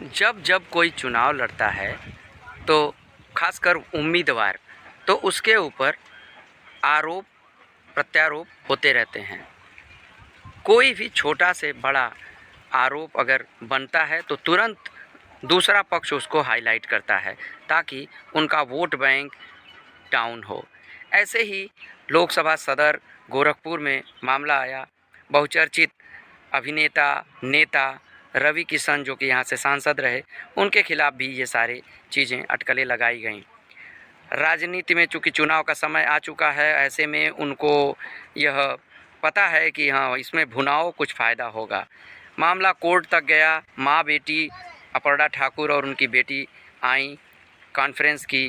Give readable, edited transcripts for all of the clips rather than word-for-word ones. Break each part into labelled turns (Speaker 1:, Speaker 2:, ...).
Speaker 1: जब जब कोई चुनाव लड़ता है तो खासकर उम्मीदवार तो उसके ऊपर आरोप प्रत्यारोप होते रहते हैं। कोई भी छोटा से बड़ा आरोप अगर बनता है तो तुरंत दूसरा पक्ष उसको हाईलाइट करता है ताकि उनका वोट बैंक डाउन हो। ऐसे ही लोकसभा सदर गोरखपुर में मामला आया। बहुचर्चित अभिनेता नेता रवि किशन जो कि यहाँ से सांसद रहे, उनके खिलाफ भी ये सारी चीज़ें अटकलें लगाई गईं। राजनीति में चूँकि चुनाव का समय आ चुका है, ऐसे में उनको यह पता है कि हाँ, इसमें भुनाओ कुछ फ़ायदा होगा। मामला कोर्ट तक गया। माँ बेटी अपर्णा ठाकुर और उनकी बेटी आई, कॉन्फ्रेंस की,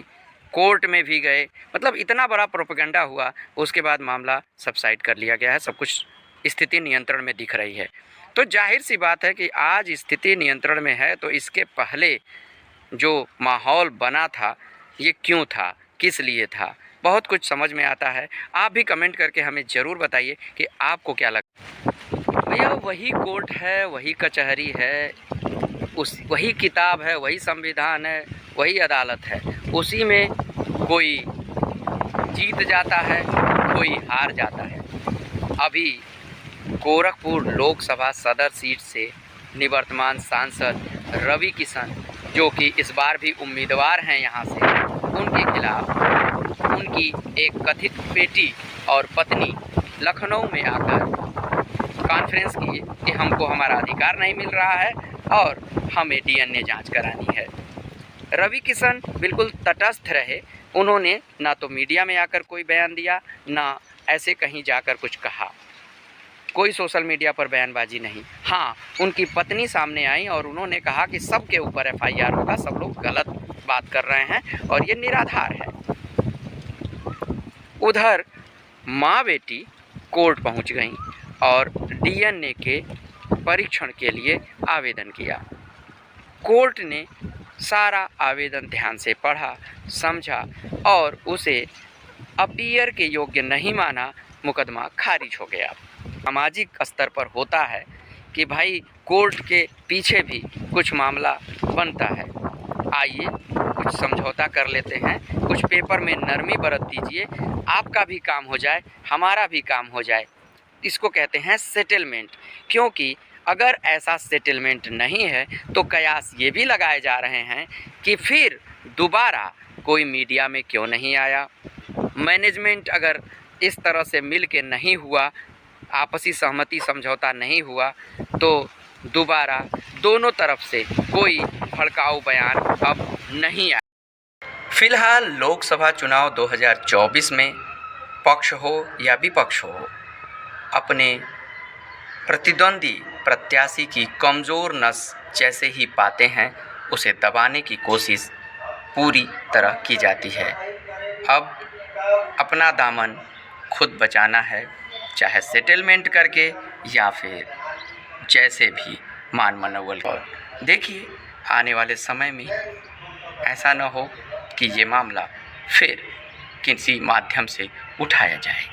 Speaker 1: कोर्ट में भी गए। मतलब इतना बड़ा प्रोपेगेंडा हुआ, उसके बाद मामला सबसाइड कर लिया गया है। सब कुछ स्थिति नियंत्रण में दिख रही है। तो जाहिर सी बात है कि आज स्थिति नियंत्रण में है, तो इसके पहले जो माहौल बना था ये क्यों था, किस लिए था, बहुत कुछ समझ में आता है। आप भी कमेंट करके हमें ज़रूर बताइए कि आपको क्या लगता है। भैया वही कोर्ट है, वही कचहरी है, वही किताब है, वही संविधान है, वही अदालत है। उसी में कोई जीत जाता है, कोई हार जाता है। अभी गोरखपुर लोकसभा सदर सीट से निवर्तमान सांसद रवि किशन जो कि इस बार भी उम्मीदवार हैं यहाँ से, उनके खिलाफ उनकी एक कथित बेटी और पत्नी लखनऊ में आकर कॉन्फ्रेंस किए कि हमको हमारा अधिकार नहीं मिल रहा है और हमें डीएनए जांच करानी है। रवि किशन बिल्कुल तटस्थ रहे। उन्होंने ना तो मीडिया में आकर कोई बयान दिया, ना ऐसे कहीं जाकर कुछ कहा। कोई सोशल मीडिया पर बयानबाजी नहीं। हाँ, उनकी पत्नी सामने आई और उन्होंने कहा कि सबके ऊपर एफआईआर होगा, सब लोग गलत बात कर रहे हैं और ये निराधार है। उधर माँ बेटी कोर्ट पहुंच गईं और डीएनए के परीक्षण के लिए आवेदन किया। कोर्ट ने सारा आवेदन ध्यान से पढ़ा, समझा और उसे अपीयर के योग्य नहीं माना। मुकदमा खारिज हो गया। सामाजिक स्तर पर होता है कि भाई कोर्ट के पीछे भी कुछ मामला बनता है। आइए कुछ समझौता कर लेते हैं, कुछ पेपर में नरमी बरत दीजिए, आपका भी काम हो जाए, हमारा भी काम हो जाए। इसको कहते हैं सेटलमेंट। क्योंकि अगर ऐसा सेटलमेंट नहीं है तो कयास ये भी लगाए जा रहे हैं कि फिर दोबारा कोई मीडिया में क्यों नहीं आया। मैनेजमेंट अगर इस तरह से मिल के नहीं हुआ, आपसी सहमति समझौता नहीं हुआ, तो दोबारा दोनों तरफ से कोई भड़काऊ बयान अब नहीं आया। फिलहाल लोकसभा चुनाव 2024 में पक्ष हो या विपक्ष हो, अपने प्रतिद्वंदी प्रत्याशी की कमज़ोर नस जैसे ही पाते हैं, उसे दबाने की कोशिश पूरी तरह की जाती है। अब अपना दामन खुद बचाना है, चाहे सेटलमेंट करके या फिर जैसे भी मान मनोबल और देखिए आने वाले समय में ऐसा न हो कि ये मामला फिर किसी माध्यम से उठाया जाए।